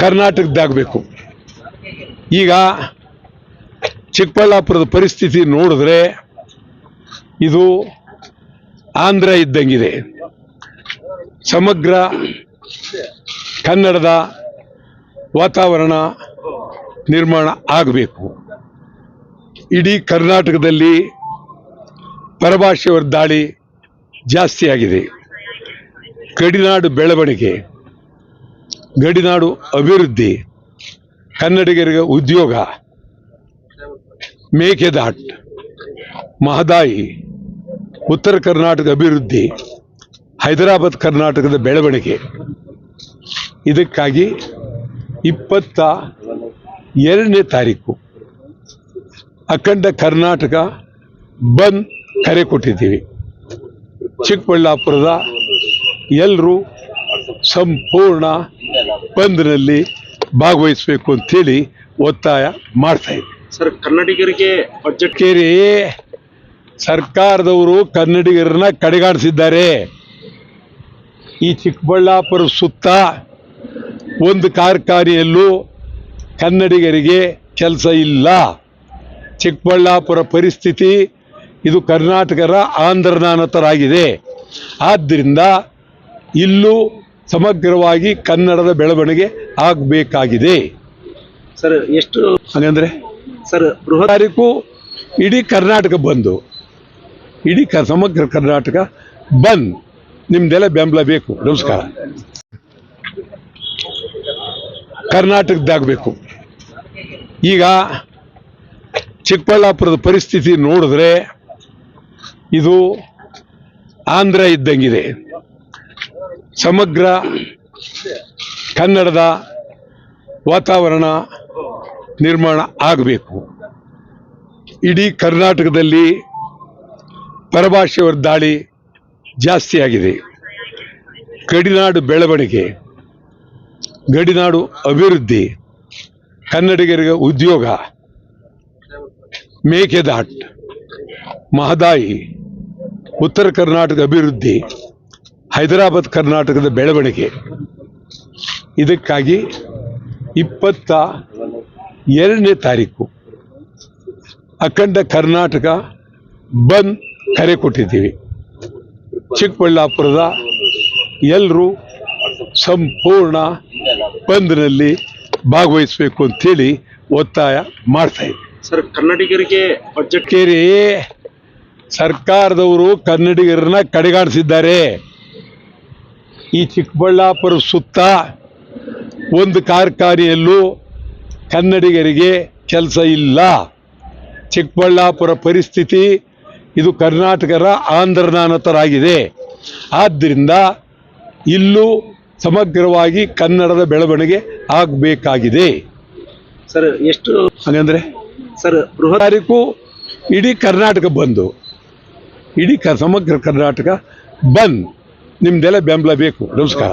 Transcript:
ಕರ್ನಾಟಕದಾಗಬೇಕು. ಈಗ ಚಿಕ್ಕಬಳ್ಳಾಪುರದ ಪರಿಸ್ಥಿತಿ ನೋಡಿದ್ರೆ ಇದು ಆಂಧ್ರ ಇದ್ದಂಗಿದೆ. ಸಮಗ್ರ ಕನ್ನಡದ ವಾತಾವರಣ ನಿರ್ಮಾಣ ಆಗಬೇಕು. ಇಡೀ ಕರ್ನಾಟಕದಲ್ಲಿ ಪರಭಾಷೆಯವರ ದಾಳಿ ಜಾಸ್ತಿ ಆಗಿದೆ. ಗಡಿನಾಡು ಬೆಳವಣಿಗೆ, ಗಡಿನಾಡು ಅಭಿವೃದ್ಧಿ, ಕನ್ನಡಿಗರಿಗೆ ಉದ್ಯೋಗ, ಮೇಕೆದಾಟ್, ಮಹದಾಯಿ, ಉತ್ತರ ಕರ್ನಾಟಕ ಅಭಿವೃದ್ಧಿ, ಹೈದರಾಬಾದ್ ಕರ್ನಾಟಕದ ಬೆಳವಣಿಗೆ, ಇದಕ್ಕಾಗಿ 22ನೇ ತಾರೀಕು ಅಖಂಡ ಕರ್ನಾಟಕ ಬಂದ್ ಕರೆ ಕೊಟ್ಟಿದ್ದೀವಿ. ಚಿಕ್ಕಬಳ್ಳಾಪುರದ ಎಲ್ಲರೂ ಸಂಪೂರ್ಣ ಬಂದ್ನಲ್ಲಿ ಭಾಗವಹಿಸಬೇಕು ಅಂತೇಳಿ ಒತ್ತಾಯ ಮಾಡ್ತಾ ಇದ್ದೀವಿ. ಸರ್, ಕನ್ನಡಿಗರಿಗೆ ಬಜೆಟ್ ಕೇರಿ ಸರ್ಕಾರದವರು ಕನ್ನಡಿಗರನ್ನ ಕಡೆಗಾಣಿಸಿದ್ದಾರೆ. ಈ ಚಿಕ್ಕಬಳ್ಳಾಪುರ ಸುತ್ತ ಒಂದು ಕಾರ್ಖಾನೆಯಲ್ಲೂ ಕನ್ನಡಿಗರಿಗೆ ಕೆಲಸ ಇಲ್ಲ. ಚಿಕ್ಕಬಳ್ಳಾಪುರ ಪರಿಸ್ಥಿತಿ ಇದು ಕರ್ನಾಟಕದ ಆಂಧ್ರನಾನತರಾಗಿದೆ. ಆದ್ದರಿಂದ ಇಲ್ಲೂ ಸಮಗ್ರವಾಗಿ ಕನ್ನಡದ ಬೆಳವಣಿಗೆ ಆಗಬೇಕಾಗಿದೆ. ಸರ್, ಎಷ್ಟು ಹಾಗಂದ್ರೆ ಸರ್ ಬೃಹತ್ ತಾರೀಕು ಇಡೀ ಕರ್ನಾಟಕ ಬಂದು, ಇಡೀ ಸಮಗ್ರ ಕರ್ನಾಟಕ ಬಂದ್, ನಿಮ್ದೆಲ್ಲ ಬೆಂಬಲ ಬೇಕು. ನಮಸ್ಕಾರ. ಕರ್ನಾಟಕದಾಗಬೇಕು. ಈಗ ಚಿಕ್ಕಬಳ್ಳಾಪುರದ ಪರಿಸ್ಥಿತಿ ನೋಡಿದ್ರೆ ಇದು ಆಂಧ್ರ ಇದ್ದಂಗಿದೆ. ಸಮಗ್ರ ಕನ್ನಡದ ವಾತಾವರಣ ನಿರ್ಮಾಣ ಆಗಬೇಕು. ಇಡೀ ಕರ್ನಾಟಕದಲ್ಲಿ ಪರಭಾಷೆಯವರ ದಾಳಿ ಜಾಸ್ತಿ ಆಗಿದೆ. ಗಡಿನಾಡು ಬೆಳವಣಿಗೆ, ಗಡಿನಾಡು ಅಭಿವೃದ್ಧಿ, ಕನ್ನಡಿಗರಿಗೆ ಉದ್ಯೋಗ, ಮೇಕೆದಾಟ್, ಮಹದಾಯಿ, ಉತ್ತರ ಕರ್ನಾಟಕ ಅಭಿವೃದ್ಧಿ, ಹೈದರಾಬಾದ್ ಕರ್ನಾಟಕದ ಬೆಳವಣಿಗೆ, ಇದಕ್ಕಾಗಿ 22ನೇ ತಾರೀಕು ಅಖಂಡ ಕರ್ನಾಟಕ ಬಂದ್ ಕರೆ ಕೊಟ್ಟಿದ್ದೀವಿ. ಚಿಕ್ಕಬಳ್ಳಾಪುರದ ಎಲ್ಲರೂ ಸಂಪೂರ್ಣ ಬಂದ್ನಲ್ಲಿ ಭಾಗವಹಿಸಬೇಕು ಅಂತೇಳಿ ಒತ್ತಾಯ ಮಾಡ್ತಾ ಇದ್ದೀವಿ. ಸರ್, ಕನ್ನಡಿಗರಿಗೆ ಬಜೆಟ್ ಕೇರಿ ಸರ್ಕಾರದವರು ಕನ್ನಡಿಗರನ್ನ ಕಡೆಗಾಣಿಸಿದ್ದಾರೆ. ಈ ಚಿಕ್ಕಬಳ್ಳಾಪುರ ಸುತ್ತ ಒಂದು ಕಾರ್ಖಾನೆಯಲ್ಲೂ ಕನ್ನಡಿಗರಿಗೆ ಕೆಲಸ ಇಲ್ಲ. ಚಿಕ್ಕಬಳ್ಳಾಪುರ ಪರಿಸ್ಥಿತಿ ಇದು ಕರ್ನಾಟಕದ ಆಂಧ್ರನಾನತರಾಗಿದೆ. ಆದ್ದರಿಂದ ಇಲ್ಲೂ ಸಮಗ್ರವಾಗಿ ಕನ್ನಡದ ಬೆಳವಣಿಗೆ ಆಗಬೇಕಾಗಿದೆ. ಸರ್, ಎಷ್ಟು ಹಾಗಂದ್ರೆ ಸರ್ ಬೃಹತ್ ತಾರೀಕು ಇಡೀ ಕರ್ನಾಟಕ ಬಂದು, ಇಡೀ ಸಮಗ್ರ ಕರ್ನಾಟಕ ಬಂದ್, ನಿಮ್ದೆಲ್ಲ ಬೆಂಬಲ ಬೇಕು. ನಮಸ್ಕಾರ.